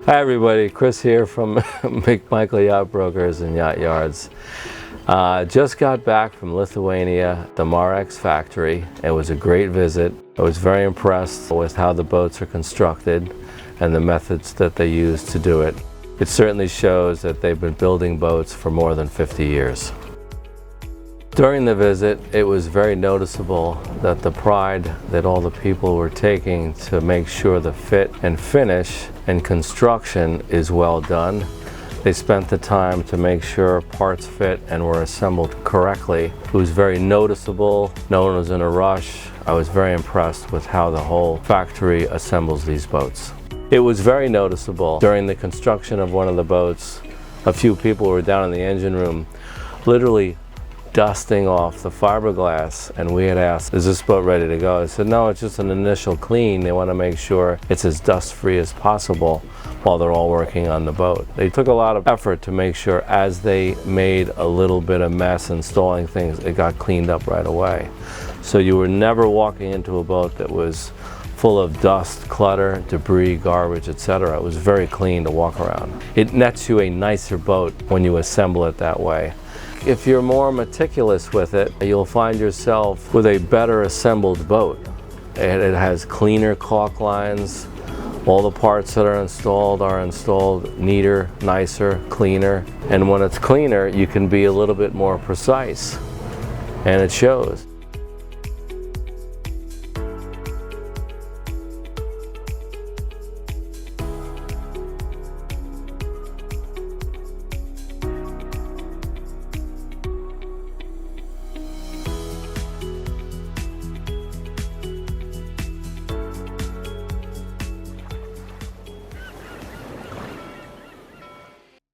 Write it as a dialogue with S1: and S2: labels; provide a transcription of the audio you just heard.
S1: Hi everybody, Chris here from McMichael Yacht Brokers and Yacht Yards. Just got back from Lithuania, the Marex factory. It was a great visit. I was very impressed with how the boats are constructed and the methods that they use to do it. It certainly shows that they've been building boats for more than 50 years. During the visit, it was very noticeable that the pride that all the people were taking to make sure the fit and finish and construction is well done. They spent the time to make sure parts fit and were assembled correctly. It was very noticeable. No one was in a rush. I was very impressed with how the whole factory assembles these boats. It was very noticeable during the construction of one of the boats. A few people were down in the engine room, literally dusting off the fiberglass, and we had asked, is this boat ready to go? I said, no, it's just an initial clean. They want to make sure it's as dust-free as possible while they're all working on the boat. They took a lot of effort to make sure as they made a little bit of mess installing things, it got cleaned up right away. So you were never walking into a boat that was full of dust, clutter, debris, garbage, etc. It was very clean to walk around. It nets you a nicer boat when you assemble it that way. If you're more meticulous with it, you'll find yourself with a better assembled boat. It has cleaner caulk lines. All the parts that are installed neater, nicer, cleaner. And when it's cleaner, you can be a little bit more precise. And it shows.